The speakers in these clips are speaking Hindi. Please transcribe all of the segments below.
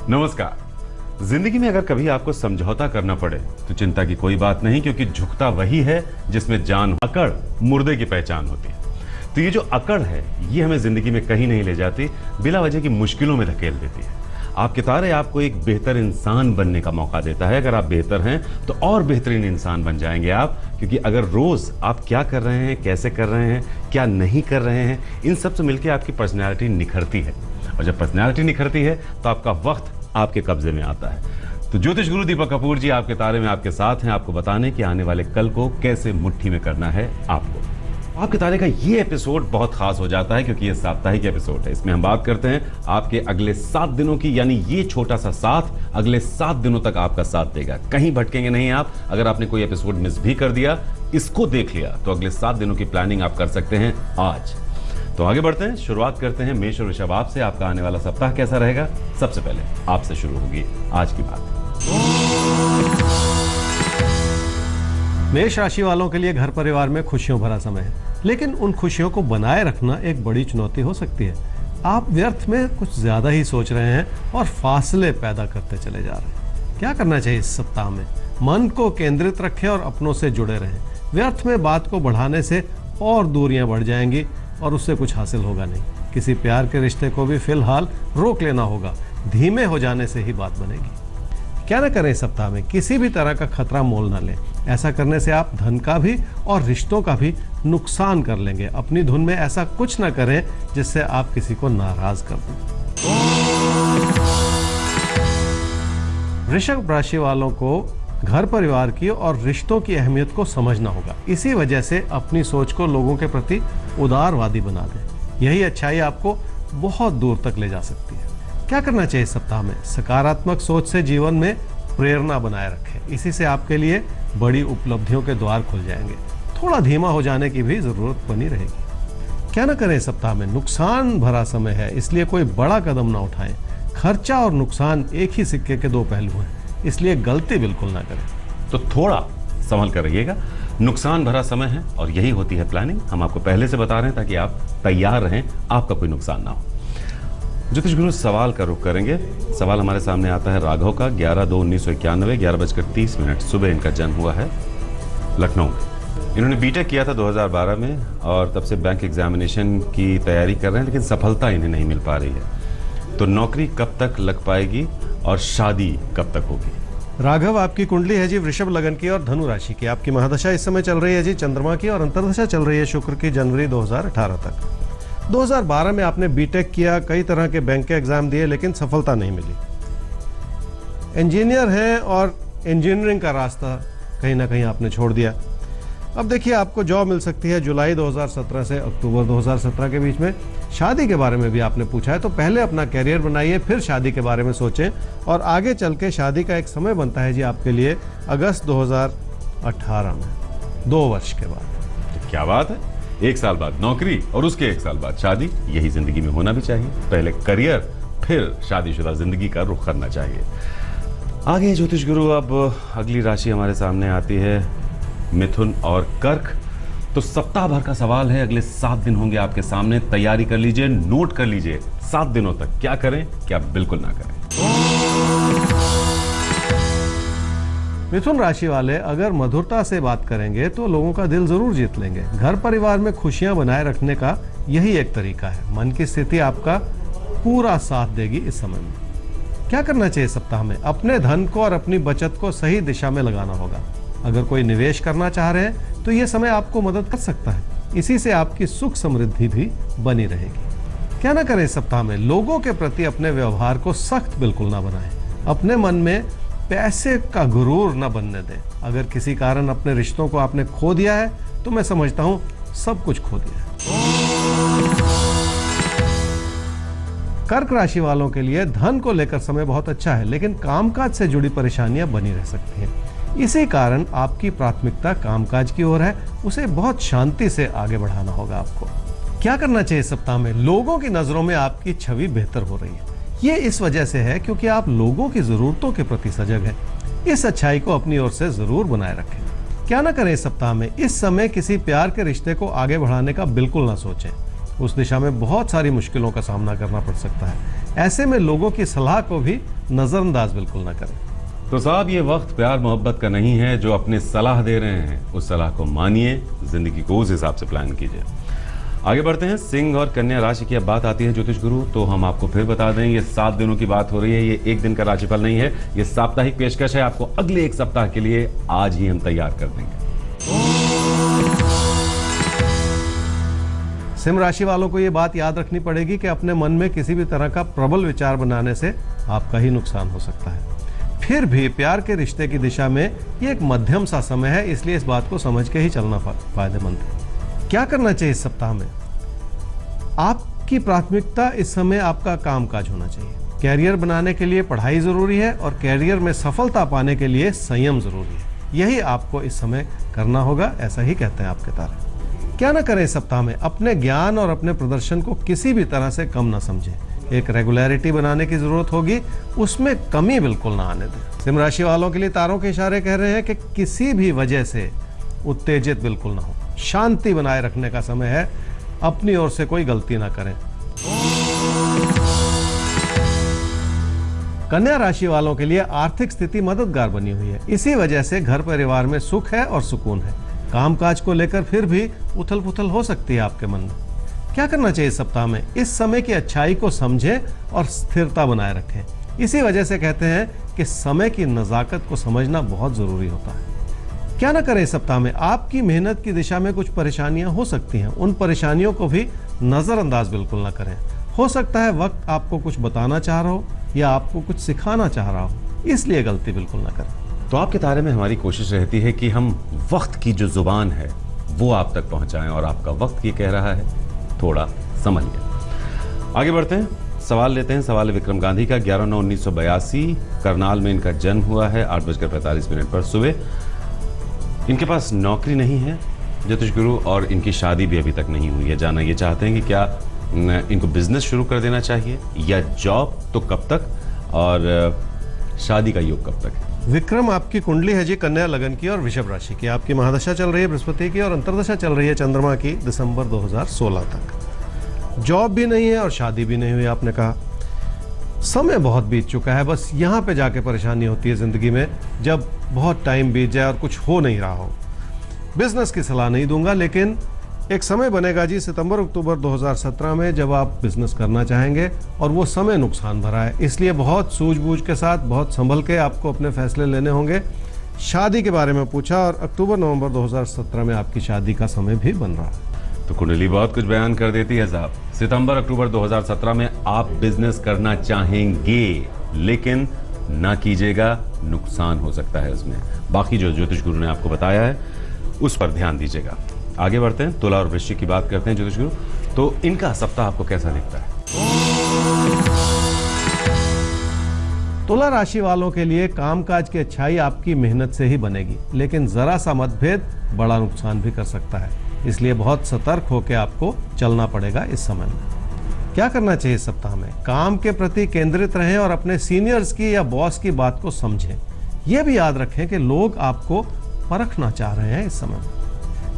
नमस्कार। जिंदगी में अगर कभी आपको समझौता करना पड़े तो चिंता की कोई बात नहीं, क्योंकि झुकता वही है जिसमें जान। अकड़ मुर्दे की पहचान होती है। तो ये जो अकड़ है ये हमें जिंदगी में कहीं नहीं ले जाती, बिला वजह की मुश्किलों में धकेल देती है। आपके तारे आपको एक बेहतर इंसान बनने का मौका देता है। अगर आप बेहतर हैं तो और बेहतरीन इंसान बन जाएंगे आप, क्योंकि अगर रोज आप क्या कर रहे हैं, कैसे कर रहे हैं, क्या नहीं कर रहे हैं, इन सब से मिलकर आपकी पर्सनैलिटी निखरती है। और जब पर्सनैलिटी निखरती है तो आपका वक्त आपके कब्जे में आता है। तो ज्योतिष गुरु दीपक कपूर जी आपके तारे में आपके साथ हैं, आपको बताने कि आने वाले कल को कैसे मुट्ठी में करना है आपको। आपके तारे का ये एपिसोड बहुत खास हो जाता है क्योंकि ये साप्ताहिक एपिसोड है। इसमें हम बात करते हैं आपके अगले 7 दिनों की, यानी ये छोटा सा साथ अगले 7 दिनों तक आपका साथ देगा। कहीं भटकेंगे नहीं आप। अगर आपने कोई एपिसोड मिस भी कर दिया, इसको देख लिया, तो अगले 7 दिनों की प्लानिंग आप कर सकते हैं आज। तो आगे बढ़ते हैं, शुरुआत करते हैं मेष और वृषभ आपसे। आपका आने वाला सप्ताह कैसा रहेगा, सबसे पहले आपसे शुरू होगी आज की बात। मेष राशि वालों के लिए घर परिवार में खुशियों भरा समय है, लेकिन उन खुशियों को बनाए रखना एक बड़ी चुनौती हो सकती है। आप व्यर्थ में कुछ ज्यादा ही सोच रहे हैं और फासले पैदा करते चले जा रहे हैं। क्या करना चाहिए इस सप्ताह में? मन को केंद्रित रखें और अपनों से जुड़े रहें। व्यर्थ में बात को बढ़ाने से और दूरियां बढ़ जाएंगी और उससे कुछ हासिल होगा नहीं। किसी प्यार के रिश्ते को भी फिलहाल रोक लेना होगा। धीमे हो जाने से ही बात बनेगी। क्या ना करें इस सप्ताह में? किसी भी तरह का खतरा मोल ना लें। ऐसा करने से आप धन का भी और रिश्तों का भी नुकसान कर लेंगे। अपनी धुन में ऐसा कुछ ना करें जिससे आप किसी को नाराज कर दें। वृषभ राशि वालों को घर परिवार की और रिश्तों की अहमियत को समझना होगा। इसी वजह से अपनी सोच को लोगों के प्रति उदारवादी बना दें। यही अच्छाई आपको बहुत दूर तक ले जा सकती है। क्या करना चाहिए इस सप्ताह में? सकारात्मक सोच से जीवन में प्रेरणा बनाए रखें। इसी से आपके लिए बड़ी उपलब्धियों के द्वार खुल जाएंगे। थोड़ा धीमा हो जाने की भी जरूरत बनी रहेगी। क्या ना करें इस सप्ताह में? नुकसान भरा समय है, इसलिए कोई बड़ा कदम ना उठाएं। खर्चा और नुकसान एक ही सिक्के के 2 पहलू हैं, इसलिए गलती बिल्कुल ना करें। तो थोड़ा संभल कर रहिएगा। नुकसान भरा समय है और यही होती है प्लानिंग। हम आपको पहले से बता रहे हैं ताकि आप तैयार रहें, आपका कोई नुकसान ना हो। ज्योतिष गुरु सवाल का रुख करेंगे। सवाल हमारे सामने आता है राघव का। 11/2/1991 11:30 सुबह इनका जन्म हुआ है लखनऊ में। इन्होंने बीटेक किया था 2012 में और तब से बैंक एग्जामिनेशन की तैयारी कर रहे हैं, लेकिन सफलता इन्हें नहीं मिल पा रही है। तो नौकरी कब तक लग पाएगी और शादी कब तक होगी? राघव, आपकी कुंडली है जी वृषभ लगन की और धनु राशि की। आपकी महादशा इस समय चल रही है जी चंद्रमा की, और अंतर्दशा चल रही है शुक्र की जनवरी 2018 तक। 2012 में आपने बीटेक किया, कई तरह के बैंक के एग्जाम दिए, लेकिन सफलता नहीं मिली। इंजीनियर हैं और इंजीनियरिंग का रास्ता कहीं ना कहीं आपने छोड़ दिया। अब देखिए, आपको जॉब मिल सकती है जुलाई 2017 से अक्टूबर 2017 के बीच में। शादी के बारे में भी आपने पूछा है, तो पहले अपना कैरियर बनाइए, फिर शादी के बारे में सोचें। और आगे चल के शादी का एक समय बनता है जी आपके लिए अगस्त 2018 में, 2 वर्ष के बाद। तो क्या बात है, 1 साल बाद नौकरी और उसके 1 साल बाद शादी। यही जिंदगी में होना भी चाहिए। पहले करियर, फिर शादीशुदा जिंदगी का रुख करना चाहिए। आगे ज्योतिष गुरु, अब अगली राशि हमारे सामने आती है मिथुन और कर्क। तो सप्ताह भर का सवाल है, अगले 7 दिन होंगे आपके सामने। तैयारी कर लीजिए, नोट कर लीजिए 7 दिनों तक क्या करें, क्या बिल्कुल ना करें। मिथुन राशि वाले अगर मधुरता से बात करेंगे तो लोगों का दिल जरूर जीत लेंगे। घर परिवार में खुशियां बनाए रखने का यही एक तरीका है। मन की स्थिति आपका पूरा साथ देगी इस समय में। क्या करना चाहिए सप्ताह में? अपने धन को और अपनी बचत को सही दिशा में लगाना होगा। अगर कोई निवेश करना चाह रहे हैं तो यह समय आपको मदद कर सकता है। इसी से आपकी सुख समृद्धि भी बनी रहेगी। क्या ना करें इस सप्ताह में? लोगों के प्रति अपने व्यवहार को सख्त बिल्कुल ना बनाएं। अपने मन में पैसे का गुरूर न बनने दें। अगर किसी कारण अपने रिश्तों को आपने खो दिया है तो मैं समझता हूं सब कुछ खो दिया है। कर्क राशि वालों के लिए धन को लेकर समय बहुत अच्छा है, लेकिन कामकाज से जुड़ी परेशानियां बनी रह सकती हैं। इसी कारण आपकी प्राथमिकता कामकाज की ओर है, उसे बहुत शांति से आगे बढ़ाना होगा आपको। क्या करना चाहिए सप्ताह में? लोगों की नजरों में आपकी छवि बेहतर हो रही है। ये इस वजह से है क्योंकि आप लोगों की जरूरतों के प्रति सजग हैं। इस अच्छाई को अपनी ओर से जरूर बनाए रखें। क्या ना करें इस सप्ताह में? इस समय किसी प्यार के रिश्ते को आगे बढ़ाने का बिल्कुल ना सोचें। उस दिशा में बहुत सारी मुश्किलों का सामना करना पड़ सकता है। ऐसे में लोगों की सलाह को भी नजरअंदाज बिल्कुल ना करें। तो साहब, ये वक्त प्यार मोहब्बत का नहीं है। जो अपने सलाह दे रहे हैं उस सलाह को मानिए, जिंदगी को उस हिसाब से प्लान कीजिए। आगे बढ़ते हैं। सिंह और कन्या राशि की अब बात आती है ज्योतिष गुरु, तो हम आपको फिर बता दें, ये 7 दिनों की बात हो रही है। ये एक दिन का राशिफल नहीं है, ये साप्ताहिक पेशकश है। आपको अगले एक सप्ताह के लिए आज ही हम तैयार कर देंगे। सिंह राशि वालों को ये बात याद रखनी पड़ेगी कि अपने मन में किसी भी तरह का प्रबल विचार बनाने से आपका ही नुकसान हो सकता है। फिर भी प्यार के रिश्ते की दिशा में ये एक मध्यम सा समय है, इसलिए इस बात को समझ के ही चलना फायदेमंद है। क्या करना चाहिए इस सप्ताह में? आपकी प्राथमिकता इस समय आपका कामकाज होना चाहिए। कैरियर बनाने के लिए पढ़ाई जरूरी है और कैरियर में सफलता पाने के लिए संयम जरूरी है। यही आपको इस समय करना होगा, ऐसा ही कहते हैं आपके तारे। क्या ना करें इस सप्ताह में? अपने ज्ञान और अपने प्रदर्शन को किसी भी तरह से कम ना समझें। एक रेगुलरिटी बनाने की जरूरत होगी, उसमें कमी बिल्कुल ना आने दें। सिंह राशि वालों के लिए तारों के इशारे कह रहे हैं कि किसी भी वजह से उत्तेजित बिल्कुल ना हो। शांति बनाए रखने का समय है, अपनी ओर से कोई गलती ना करें। कन्या राशि वालों के लिए आर्थिक स्थिति मददगार बनी हुई है, इसी वजह से घर परिवार में सुख है और सुकून है। कामकाज को लेकर फिर भी उथल पुथल हो सकती है आपके मन में। क्या करना चाहिए इस सप्ताह में? इस समय की अच्छाई को समझें और स्थिरता बनाए रखें। इसी वजह से कहते हैं कि समय की नजाकत को समझना बहुत जरूरी होता है। क्या ना करें इस सप्ताह में? आपकी मेहनत की दिशा में कुछ परेशानियां हो सकती हैं, उन परेशानियों को भी नजरअंदाज बिल्कुल ना करें। हो सकता है वक्त आपको कुछ बताना चाह रहा हो या आपको कुछ सिखाना चाह रहा हो, इसलिए गलती बिल्कुल ना करें। तो आपके तारे में हमारी कोशिश रहती है कि हम वक्त की जो जुबान है वो आप तक पहुंचाएं, और आपका वक्त ये कह रहा है थोड़ा समझिए। आगे बढ़ते हैं, सवाल लेते हैं। सवाल है विक्रम गांधी का। 11/9/1982 करनाल में इनका जन्म हुआ है, 8:45 पर सुबह। इनके पास नौकरी नहीं है ज्योतिष गुरु, और इनकी शादी भी अभी तक नहीं हुई है। जानना ये चाहते हैं कि क्या इनको बिजनेस शुरू कर देना चाहिए या जॉब, तो कब तक, और शादी का योग कब तक है? विक्रम, आपकी कुंडली है जी कन्या लगन की और वृषभ राशि की। आपकी महादशा चल रही है बृहस्पति की और अंतर्दशा चल रही है चंद्रमा की दिसंबर 2016 तक। जॉब भी नहीं है और शादी भी नहीं हुई, आपने कहा। समय बहुत बीत चुका है, बस यहाँ पे जाके परेशानी होती है जिंदगी में, जब बहुत टाइम बीत जाए और कुछ हो नहीं रहा हो। बिजनेस की सलाह नहीं दूंगा, लेकिन एक समय बनेगा जी सितंबर-अक्टूबर 2017 में, जब आप बिजनेस करना चाहेंगे, और वो समय नुकसान भरा है, इसलिए बहुत सूझबूझ के साथ, बहुत संभल के आपको अपने फैसले लेने होंगे। शादी के बारे में पूछा, और अक्टूबर-नवंबर 2017 में आपकी शादी का समय भी बन रहा है। तो कुंडली बहुत कुछ बयान कर देती है साहब। सितंबर-अक्टूबर 2017 में आप बिजनेस करना चाहेंगे, लेकिन ना कीजिएगा, नुकसान हो सकता है उसमें। बाकी जो ज्योतिष गुरु ने आपको बताया है उस पर ध्यान दीजिएगा। आगे बढ़ते हैं, तुला और वृश्चिक की बात करते हैं ज्योतिष गुरु। तो इनका सप्ताह आपको कैसा दिखता है? तुला राशि वालों के लिए कामकाज की अच्छाई आपकी मेहनत से ही बनेगी, लेकिन जरा सा मतभेद बड़ा नुकसान भी कर सकता है, इसलिए बहुत सतर्क होकर आपको चलना पड़ेगा इस समय में। क्या करना चाहिए इस सप्ताह में? काम के प्रति केंद्रित रहें और अपने सीनियर्स की या बॉस की बात को समझें। यह भी याद रखें कि लोग आपको परखना चाह रहे हैं इस समय में।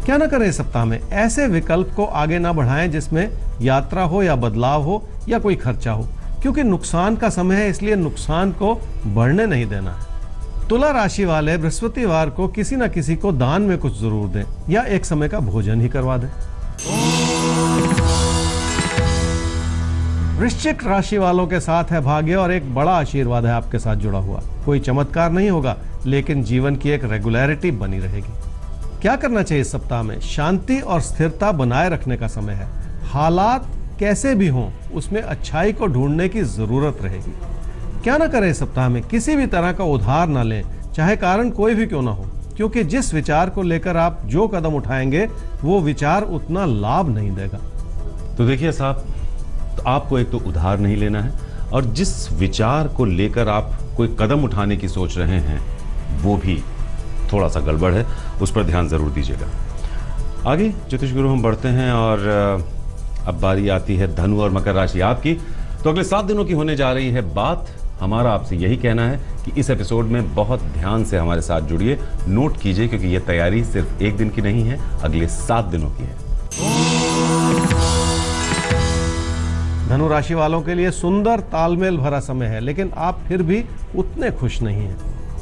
क्या ना करें इस सप्ताह में? ऐसे विकल्प को आगे ना बढ़ाएं जिसमें यात्रा हो या बदलाव हो या कोई खर्चा हो, क्योंकि नुकसान का समय है, इसलिए नुकसान को बढ़ने नहीं देना है। तुला राशि वाले बृहस्पतिवार को किसी न किसी को दान में कुछ जरूर दें या एक समय का भोजन ही करवा दें। वृश्चिक राशि वालों के साथ है भाग्य, और एक बड़ा आशीर्वाद है आपके साथ जुड़ा हुआ। कोई चमत्कार नहीं होगा, लेकिन जीवन की एक रेगुलरिटी बनी रहेगी। क्या करना चाहिए इस सप्ताह में? शांति और स्थिरता बनाए रखने का समय है। हालात कैसे भी हों, उसमें अच्छाई को ढूंढने की जरूरत रहेगी। क्या ना करें इस सप्ताह में? किसी भी तरह का उधार ना लें, चाहे कारण कोई भी क्यों ना हो, क्योंकि जिस विचार को लेकर आप जो कदम उठाएंगे वो विचार उतना लाभ नहीं देगा। तो देखिए साहब, तो आपको एक तो उधार नहीं लेना है, और जिस विचार को लेकर आप कोई कदम उठाने की सोच रहे हैं वो भी थोड़ा सा गड़बड़ है, उस पर ध्यान जरूर दीजिएगा। आगे ज्योतिष गुरु हम बढ़ते हैं, और अब बारी आती है धनु और मकर राशि आपकी। तो अगले 7 दिनों की होने जा रही है बात। हमारा आपसे यही कहना है कि इस एपिसोड में बहुत ध्यान से हमारे साथ जुड़िए, नोट कीजिए, क्योंकि यह तैयारी सिर्फ एक दिन की नहीं है, अगले 7 दिनों की है। धनु राशि वालों के लिए सुंदर तालमेल भरा समय है, लेकिन आप फिर भी उतने खुश नहीं हैं।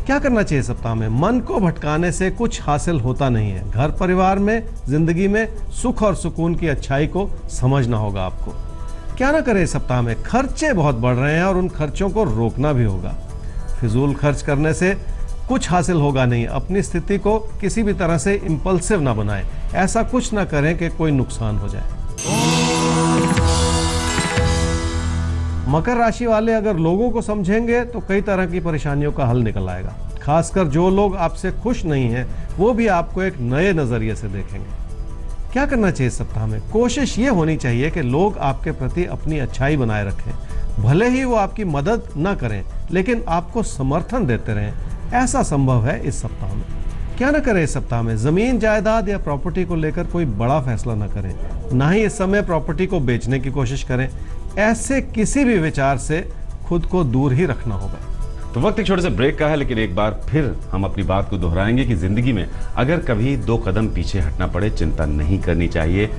क्या करना चाहिए सप्ताह में? मन को भटकाने से कुछ हासिल होता नहीं है। घर परिवार में, जिंदगी में सुख और सुकून की अच्छाई को समझना होगा आपको। क्या ना करें सप्ताह में? खर्चे बहुत बढ़ रहे हैं और उन खर्चों को रोकना भी होगा। फिजूल खर्च करने से कुछ हासिल होगा नहीं। अपनी स्थिति को किसी भी तरह से इंपल्सिव ना बनाएं। ऐसा कुछ ना करें कि कोई नुकसान हो जाए। मकर राशि वाले अगर लोगों को समझेंगे तो कई तरह की परेशानियों का हल निकल आएगा। खासकर जो लोग आपसे खुश नहीं हैं, वो भी आपको एक नए नजरिए से देखेंगे। क्या करना चाहिए सप्ताह में? कोशिश ये होनी चाहिए कि लोग आपके प्रति अपनी अच्छाई बनाए रखें। भले ही वो आपकी मदद ना करें, लेकिन आपको समर्थन देते रहें। ऐसा संभव है इस सप्ताह में। क्या ना करें इस सप्ताह में? जमीन जायदाद या प्रॉपर्टी को लेकर कोई बड़ा फैसला ना करें। ना ही इस समय प्रॉपर्टी को बेचने की कोशिश करें। ऐसे किसी भी विचार से खुद को दूर ही रखना होगा। तो वक्त एक छोटे से ब्रेक का है, लेकिन एक बार फिर हम अपनी बात को दोहराएंगे कि जिंदगी में अगर कभी 2 कदम पीछे हटना पड़े, चिंता नहीं करनी चाहिए।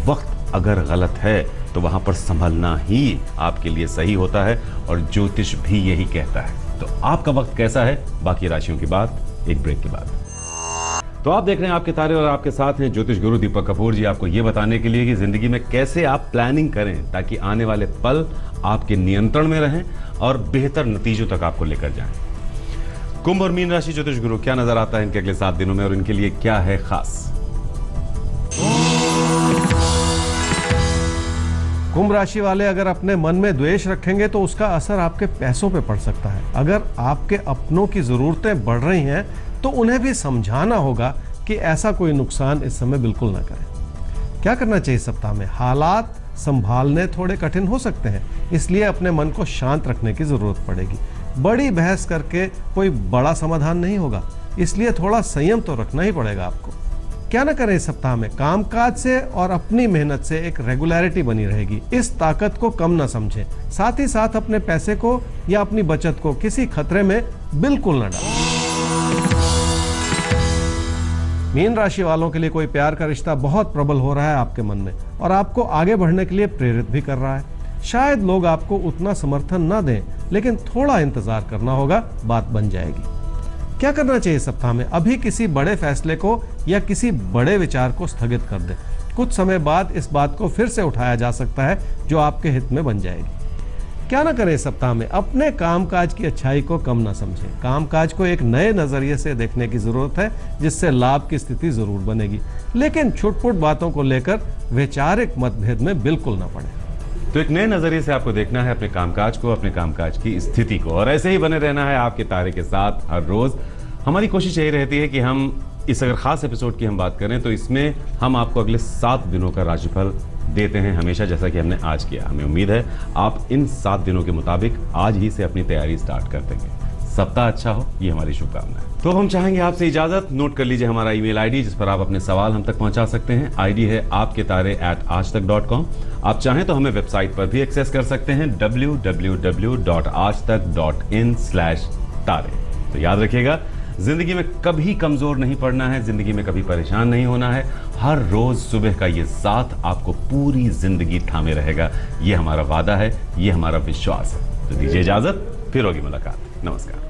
वक्त अगर गलत है तो वहां पर संभलना ही आपके लिए सही होता है, और ज्योतिष भी यही कहता है। तो आपका वक्त कैसा है? बाकी राशियों की बात एक ब्रेक के बाद। तो आप देख रहे हैं आपके तारे, और आपके साथ हैं ज्योतिष गुरु दीपक कपूर जी, आपको ये बताने के लिए कि जिंदगी में कैसे आप प्लानिंग करें ताकि आने वाले पल आपके नियंत्रण में रहें और बेहतर नतीजों तक आपको लेकर जाएं। कुंभ और मीन राशि ज्योतिष गुरु, क्या नजर आता है इनके अगले 7 दिनों में और इनके लिए क्या है खास? कुंभ राशि वाले अगर अपने मन में द्वेष रखेंगे तो उसका असर आपके पैसों पे पड़ सकता है। अगर आपके अपनों की जरूरतें बढ़ रही हैं तो उन्हें भी समझाना होगा कि ऐसा कोई नुकसान इस समय बिल्कुल ना करें। क्या करना चाहिए सप्ताह में? हालात संभालने थोड़े कठिन हो सकते हैं, इसलिए अपने मन को शांत रखने की जरूरत पड़ेगी। बड़ी बहस करके कोई बड़ा समाधान नहीं होगा, इसलिए थोड़ा संयम तो रखना ही पड़ेगा आपको। क्या ना करें इस सप्ताह में? कामकाज से और अपनी मेहनत से एक रेगुलरिटी बनी रहेगी। इस ताकत को कम ना समझें। साथ ही साथ अपने पैसे को या अपनी बचत को किसी खतरे में बिल्कुल ना डालें। मीन राशि वालों के लिए कोई प्यार का रिश्ता बहुत प्रबल हो रहा है आपके मन में और आपको आगे बढ़ने के लिए प्रेरित भी कर रहा है। शायद लोग आपको उतना समर्थन ना दें, लेकिन थोड़ा इंतजार करना होगा, बात बन जाएगी। क्या करना चाहिए सप्ताह में? अभी किसी बड़े फैसले को या किसी बड़े विचार को स्थगित कर दें। कुछ समय बाद इस बात को फिर से उठाया जा सकता है जो आपके हित में बन जाएगी। क्या ना करें सप्ताह में? अपने कामकाज की अच्छाई को कम ना समझें। कामकाज को एक नए नजरिए से देखने की जरूरत है, जिससे लाभ की स्थिति जरूर बनेगी, लेकिन छुटपुट बातों को लेकर वैचारिक मतभेद में बिल्कुल ना पड़े। तो एक नए नजरिए से आपको देखना है अपने कामकाज को, अपने कामकाज की स्थिति को, और ऐसे ही बने रहना है आपके तारे के साथ हर रोज। हमारी कोशिश यही रहती है कि हम इस अगर खास एपिसोड की हम बात करें तो इसमें हम आपको अगले 7 दिनों का राशिफल देते हैं हमेशा, जैसा कि हमने आज किया। हमें उम्मीद है आप इन 7 दिनों के मुताबिक आज ही से अपनी तैयारी स्टार्ट कर देंगे। सप्ताह अच्छा हो, ये हमारी शुभकामना है। तो हम चाहेंगे आपसे इजाजत। नोट कर लीजिए हमारा ईमेल आईडी, जिस पर आप अपने सवाल हम तक पहुंचा सकते हैं। आईडी है आपकेतारे@aajtak.com। आप चाहें तो हमें वेबसाइट पर भी एक्सेस कर सकते हैं, www.aajtak.in/तारे। तो याद रखिएगा, जिंदगी में कभी कमजोर नहीं पड़ना है, जिंदगी में कभी परेशान नहीं होना है। हर रोज सुबह का ये साथ आपको पूरी जिंदगी थामे रहेगा। ये हमारा वादा है, ये हमारा विश्वास है। तो दीजिए इजाजत, फिर होगी मुलाकात। नमस्कार।